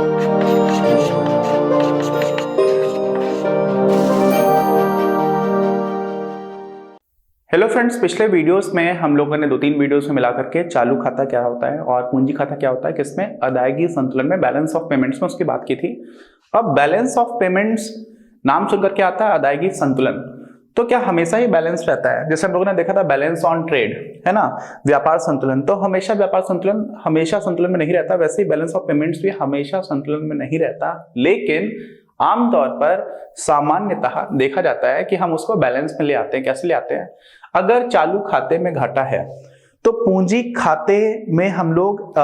Hello friends, पिछले videos में हम लोगों ने 2-3 वीडियोस में मिला करके चालू खाता क्या होता है और पूंजी खाता क्या होता है, किसमें अदायगी संतुलन में बैलेंस ऑफ पेमेंट्स में उसकी बात की थी। अब बैलेंस ऑफ पेमेंट्स नाम सुनकर क्या आता है, अदायगी संतुलन। तो क्या हमेशा ही बैलेंस रहता है? जैसे हम लोगों ने देखा था बैलेंस ऑन ट्रेड, है ना, व्यापार संतुलन। तो हमेशा व्यापार संतुलन हमेशा संतुलन में नहीं रहता, वैसे ही बैलेंस ऑफ पेमेंट्स भी हमेशा संतुलन में नहीं रहता। लेकिन आमतौर पर सामान्यतः देखा जाता है कि हम उसको बैलेंस में ले आते हैं। कैसे ले आते हैं? अगर चालू खाते में घाटा है तो पूंजी खाते में हम लोग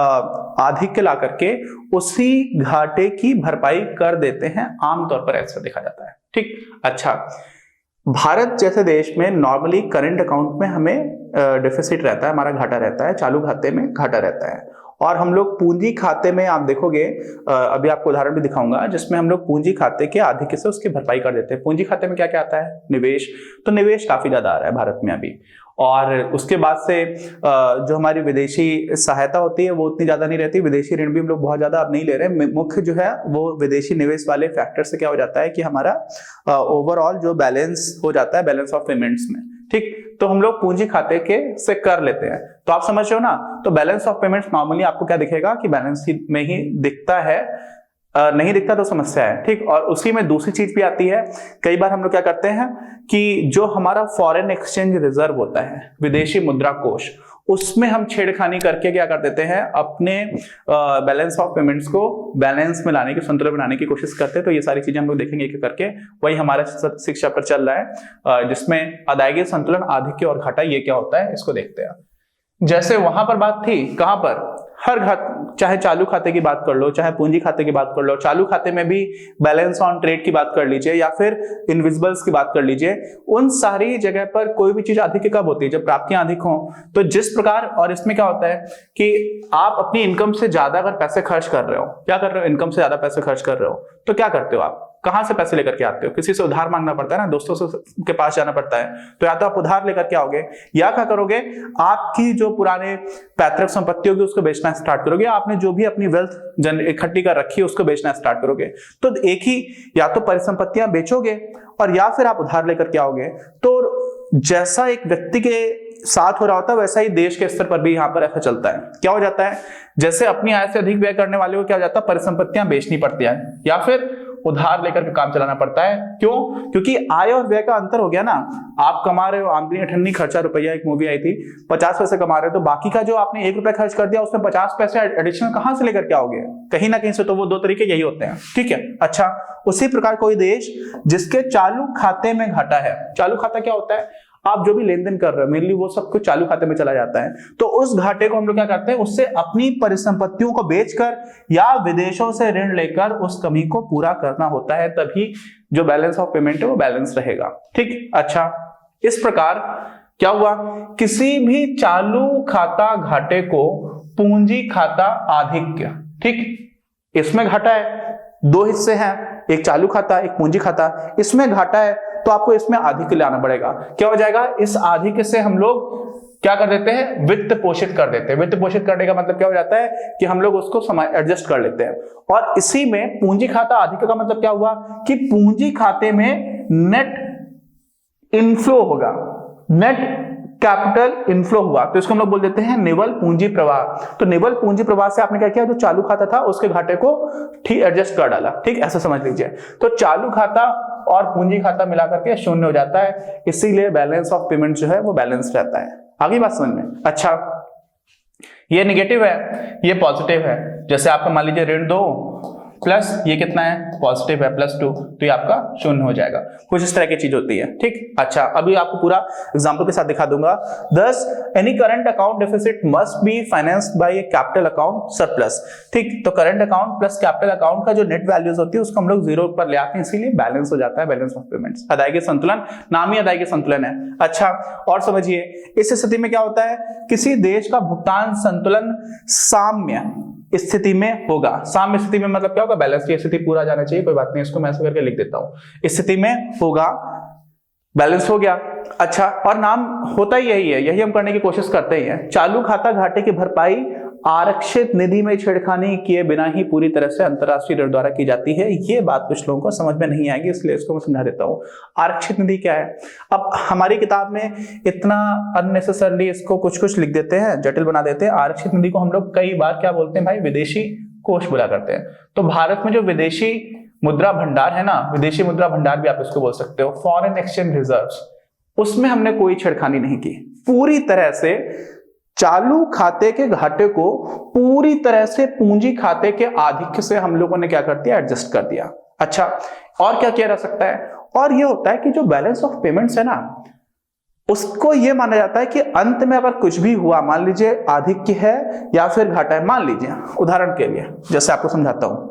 आधिक्य ला करके उसी घाटे की भरपाई कर देते हैं। आमतौर पर ऐसा देखा जाता है। ठीक, अच्छा, भारत जैसे देश में नॉर्मली करंट अकाउंट में हमें डेफिसिट रहता है, हमारा घाटा रहता है, चालू खाते में घाटा रहता है। और हम लोग पूंजी खाते में आप देखोगे, अभी आपको उदाहरण भी दिखाऊंगा जिसमें हम लोग पूंजी खाते के आधिक्य से उसकी भरपाई कर देते हैं। पूंजी खाते में क्या क्या आता है? निवेश। तो निवेश काफी ज्यादा आ रहा है भारत में अभी। और उसके बाद से जो हमारी विदेशी सहायता होती है वो उतनी ज्यादा नहीं रहती। विदेशी ऋण भी हम लोग बहुत ज्यादा अब नहीं ले रहे। मुख्य जो है वो विदेशी निवेश वाले फैक्टर से क्या हो जाता है कि हमारा ओवरऑल जो बैलेंस हो जाता है बैलेंस ऑफ पेमेंट्स में। ठीक, तो हम लोग पूंजी खाते के से कर लेते हैं। तो आप समझ रहे हो ना? तो बैलेंस ऑफ पेमेंट्स नॉर्मली आपको क्या दिखेगा कि बैलेंस शीट में ही दिखता है। नहीं दिखता तो समस्या है। ठीक, और उसी में दूसरी चीज भी आती है। कई बार हम लोग क्या करते हैं कि जो हमारा फॉरेन एक्सचेंज रिजर्व होता है, विदेशी मुद्रा कोष, उसमें हम छेड़खानी करके क्या कर देते हैं, अपने बैलेंस ऑफ पेमेंट्स को बैलेंस में लाने की, संतुलन बनाने की कोशिश करते हैं। तो ये सारी चीजें हम लोग देखेंगे एक करके। वही हमारा शिक्षा पर चल रहा है जिसमें अदायगी संतुलन, आधिक्य और घाटा, ये क्या होता है इसको देखते हैं। जैसे वहां पर बात थी, कहां पर, हर चाहे चालू खाते की बात कर लो, चाहे पूंजी खाते की बात कर लो, चालू खाते में भी बैलेंस ऑन ट्रेड की बात कर लीजिए या फिर इनविजिबल्स की बात कर लीजिए। उन सारी जगह पर कोई भी चीज अधिक कब होती है? जब प्राप्तियां अधिक हों। तो जिस प्रकार, और इसमें क्या होता है कि आप अपनी इनकम से ज्यादा अगर पैसे खर्च कर रहे हो, क्या कर रहे हो, इनकम से ज्यादा पैसे खर्च कर रहे हो, तो क्या करते हो आप? कहां से पैसे लेकर के आते हो? किसी से उधार मांगना पड़ता है ना, दोस्तों से के पास जाना पड़ता है। तो या तो आप उधार लेकर के आओगे, या क्या करोगे, आपकी जो पुराने पैतृक संपत्ति होगी उसको बेचना स्टार्ट करोगे। आपने जो भी अपनी वेल्थ इकट्ठी कर रखी है उसको बेचना स्टार्ट करोगे। तो एक ही, या तो परिसंपत्तियां बेचोगे और या फिर आप उधार लेकर के आओगे। तो जैसा एक व्यक्ति के साथ हो रहा होता है वैसा ही देश के स्तर पर भी यहाँ पर ऐसा चलता है। क्या हो जाता है, जैसे अपनी आय से अधिक व्यय करने वाले को क्या हो जाता है, परिसंपत्तियां बेचनी पड़ती है या फिर उधार लेकर के काम चलाना पड़ता है। क्यों? क्योंकि आय और व्यय का अंतर हो गया ना। आप कमा रहे हो, आमदनी अठन्नी खर्चा रुपया, एक मूवी आई थी, 50 पैसे कमा रहे हो, तो बाकी का जो आपने 1 रुपया खर्च कर दिया उसमें 50 पैसे एडिशनल कहां से लेकर के आओगे? कहीं ना कहीं से। तो वो 2 तरीके यही होते हैं। ठीक है, अच्छा, उसी प्रकार कोई देश जिसके चालू खाते में घाटा है। चालू खाता क्या होता है? आप जो भी लेन देन कर रहे हो मेनली वो सब कुछ चालू खाते में चला जाता है। तो उस घाटे को हम लोग क्या करते हैं, उससे अपनी परिसंपत्तियों को बेचकर या विदेशों से ऋण लेकर उस कमी को पूरा करना होता है। तभी जो बैलेंस ऑफ पेमेंट है वो बैलेंस रहेगा। ठीक, अच्छा, इस प्रकार क्या हुआ, किसी भी चालू खाता घाटे को पूंजी खाता आधिक्य, ठीक, इसमें घाटा है, 2 हिस्से हैं, एक चालू खाता, एक पूंजी खाता। इसमें घाटा है तो आपको इसमें आधिक्य लाना पड़ेगा। क्या हो जाएगा, इस आधिक्य से हम लोग क्या कर देते हैं, वित्त पोषित कर देते हैं। वित्त पोषित करने का मतलब क्या हो जाता है कि हम लोग उसको एडजस्ट कर लेते हैं। और इसी में पूंजी खाता आधिक्य का मतलब क्या हुआ कि पूंजी खाते में नेट इनफ्लो होगा, नेट कैपिटल इनफ्लो हुआ, तो इसको हम लोग बोल देते हैं निवल पूंजी प्रवाह। तो निवल पूंजी प्रवाह से आपने क्या किया, जो चालू खाता था उसके घाटे को ठीक एडजस्ट कर डाला। ठीक, ऐसा समझ लीजिए। तो चालू खाता और पूंजी खाता मिलाकर के 0 हो जाता है, इसीलिए बैलेंस ऑफ पेमेंट जो है वो बैलेंस रहता है। आगे बात समझ में? अच्छा, ये नेगेटिव है, ये पॉजिटिव है। जैसे आपको मान लीजिए ऋण 2 प्लस ये कितना है, पॉजिटिव है, +2, तो ये आपका 0 हो जाएगा। कुछ इस तरह की चीज होती है। ठीक, अच्छा, अभी आपको पूरा एग्जांपल के साथ दिखा दूंगा। Thus, any current account deficit must be financed by a capital account surplus। ठीक, तो current account plus capital account का जो नेट वैल्यूज होती है उसको हम लोग 0 पर ले आते हैं, इसीलिए बैलेंस हो जाता है, बैलेंस ऑफ पेमेंट्स। अदायगी संतुलन, नाम ही अदायगी संतुलन है। अच्छा, और समझिए, इस स्थिति में क्या होता है, किसी देश का भुगतान संतुलन साम्य स्थिति में होगा। साम्य स्थिति में मतलब क्या होगा, बैलेंस की स्थिति पूरा जाना चाहिए, कोई बात नहीं, इसको मैं ऐसे करके लिख देता हूं। स्थिति में होगा, बैलेंस हो गया। अच्छा, और नाम होता ही यही है, यही हम करने की कोशिश करते ही हैं। चालू खाता घाटे की भरपाई आरक्षित निधि में छेड़खानी किए बिना ही पूरी तरह से अंतरराष्ट्रीय ऋण द्वारा की जाती है। ये बात कुछ लोगों को समझ में नहीं आएगी, इसलिए इसको मैं समझा देता हूँ। आरक्षित निधि क्या है? अब हमारी किताब में इतना अननेसेसरली इसको कुछ कुछ लिख देते हैं, जटिल बना देते हैं। आरक्षित निधि को हम लोग कई बार क्या बोलते हैं भाई? विदेशी कोष बुला करते हैं। तो भारत में जो विदेशी मुद्रा भंडार है ना, विदेशी मुद्रा भंडार भी आप इसको बोल सकते हो, फॉरेन एक्सचेंज रिजर्व्स, उसमें हमने कोई छेड़खानी नहीं की। पूरी तरह से चालू खाते के घाटे को पूरी तरह से पूंजी खाते के आधिक्य से हम लोगों ने क्या कर दिया? एडजस्ट कर दिया। अच्छा, और क्या किया जा सकता है? और ये होता है कि जो बैलेंस ऑफ पेमेंट्स है ना, उसको ये माना जाता है कि अंत में अगर कुछ भी हुआ, मान लीजिए आधिक्य है या फिर घाटा है, मान लीजिए उदाहरण के लिए जैसे आपको समझाता हूं,